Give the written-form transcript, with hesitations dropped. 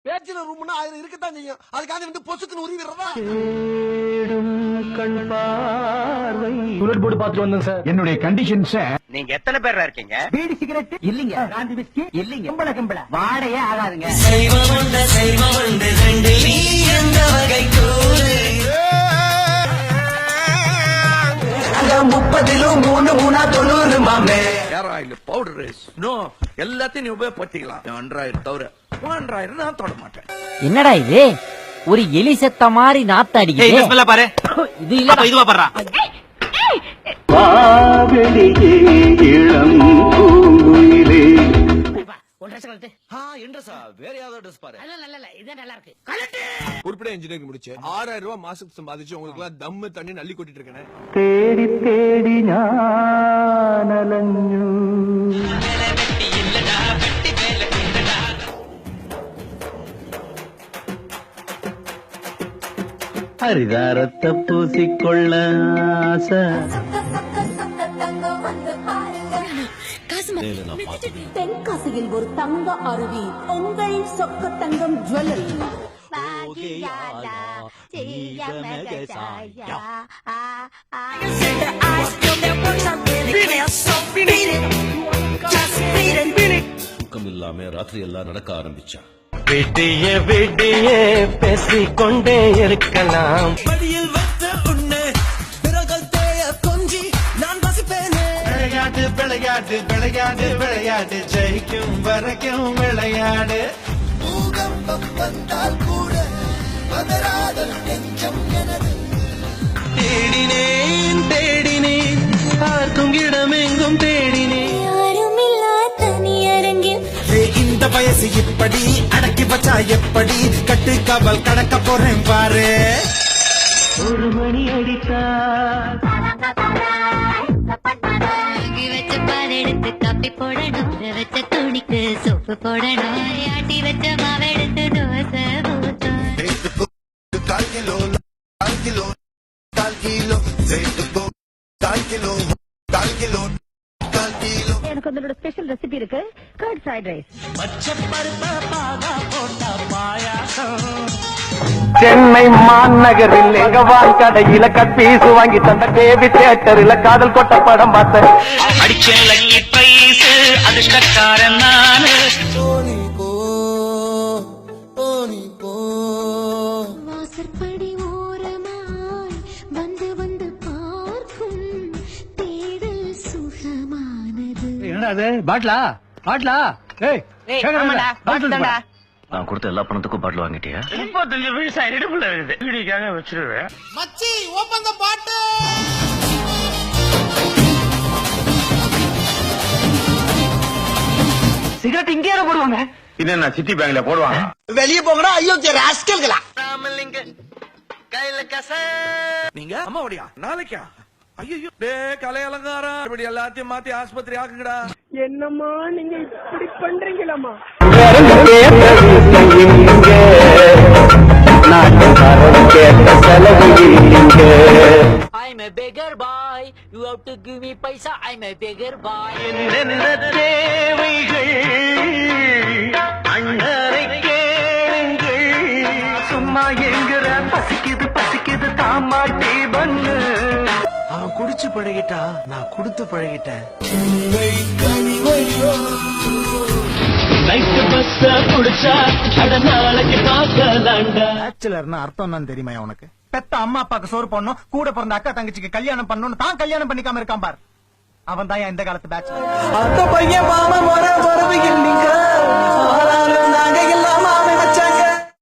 Bachelor ரூம்னா அதுல இருக்கத்தான் செய்யும். அதுக்காக வந்து பொசுக்குன்னு உருவிடுறதா? கண் பார்வை போட்டு பாத்துட்டு வந்தேன் சார். என்னுடைய கண்டிஷன் சார். நீங்க எத்தனை பேர் இருக்கீங்க? பீடி சிகரெட் இல்லீங்க, காந்தி பிஸ்கி இல்லீங்க, கும்பல வாடையே ஆகாதுங்க. எல்லாத்தையும் உபயோகப்படுத்திக்கலாம். 2000 தவிர 3000 நான் தொட மாட்டேன். என்னடா இது, ஒரு எலி செத்த மாதிரி நாத்த அடிக்குது. பாரு, இது இல்ல இதுவா பண்றா. இளம் பூங்குயிலே உருப்படியா இன்ஜினியரிங் முடிச்சு 6000 ரூபாய் மாசத்துக்கு சம்பாதிச்சு உங்களுக்கு எல்லாம் தம்மு தண்ணி நள்ளி கொட்டிட்டு இருக்கேன். தேடி தேடி ஞான அலைஞ்சு. ஹரிதாரத்தை பூசிக்கொள்ள ஆசை. தென்காசியில் ஒரு தங்க அருவி, உங்கள் சொக்க தங்கம் ஜுவல்லரி. தூக்கம் இல்லாம ராத்திரி எல்லாம் நடக்க ஆரம்பிச்சா. விடிய விடிய பேசிக்கொண்டே இருக்கலாம். படியில் வைத்த உன்னை பிறகல் தேய கொஞ்சி நான் வசிப்பேனே. விளையாடு விளையாடு விளையாடு விளையாடு, ஜெயிக்கும் வரைக்கும் விளையாடு. பூகம்பம் வந்தால் கூட பதறாத நெஞ்சம் எனது. தேடினேன் தேடினேன் பார்க்கும் இடமெங்கும் தேடினேன். இந்த வயசு இப்படி அடக்கி வச்சா எப்படி, கட்டு காவல் கடக்க போறேன் பாரு. ஒரு மணி அடித்தா வச்ச பால் எடுத்து காப்பி போடணும், வச்ச துணிக்கு சோப்பு போடணும், ஆட்டி வச்ச மாவு எடுத்து தோசை ஊத்தணும். கால் கிலோ கால் கிலோ கால் கிலோ சேர்த்துக்கோ. கால் கிலோ கால் கிலோ கால் கிலோ. எனக்கு அதோட ஸ்பெஷல் ரெசிபி இருக்கு, கர்ட் ஃப்ரைட் ரைஸ். சென்னை மாநகரில் எங்க வான்கடையில கட்பீசு வாங்கி தந்த தேவி தியேட்டரில் காதல் கொட்ட படம் பார்த்தேன். அதிர்ஷ்டக்காரன் நானு. வாசற்படி ஓரமாய் வந்து வந்து பார்க்கும் தேடல் சுகமானது. என்னது பாட்லா பாட்லா? நான் கொடுத்த எல்லா பணத்துக்கும் பாட்டில் வாங்கிட்டியா? 35 வயசு இடுப்புல இருக்குது. வீடியோக்காக வச்சிருவேன். மச்சி ஓபன் தி பாட்டு. சிகரெட் இங்கே போடுவாங்க. என்ன சிட்டி பேங்க்ல போடுவாங்க. வெளிய போங்கடா ஐயோ ராஸ்கல்களா. ராமலிங்க கையில கச. நீங்க அம்மாவடியா நாளைக்கா? ஐயோ டே கலை அலங்காரம் இப்படி எல்லாத்தையும் மாத்தி ஆஸ்பத்திரி ஆக்குங்கடா. என்னம்மா நீங்க இப்படி பண்றீங்களாமா? I'm a beggar boy, you have to give me paisa. I'm a beggar boy. தேவைகள் அண்ணரை கேளுங்கள். சும்மா எங்கிற பசிக்குது பசிக்குது தாமாட்டி பண்ணு. அவன் குடிச்சு பழகிட்டா, நான் கொடுத்து பழகிட்டேன். பேச்சுலர்னா அர்த்தம் தான் தெரியுமா உனக்கு? பெத்த அம்மா அப்பாக்கு சோறு போடணும், கூட பிறந்த அக்கா தங்கச்சிக்கு கல்யாணம் பண்ணணும், தான் கல்யாணம் பண்ணிக்காம இருக்கான் பார். அவன் தான் இந்த காலத்து பேச்சுலர். அந்த பையன் மாமா முறை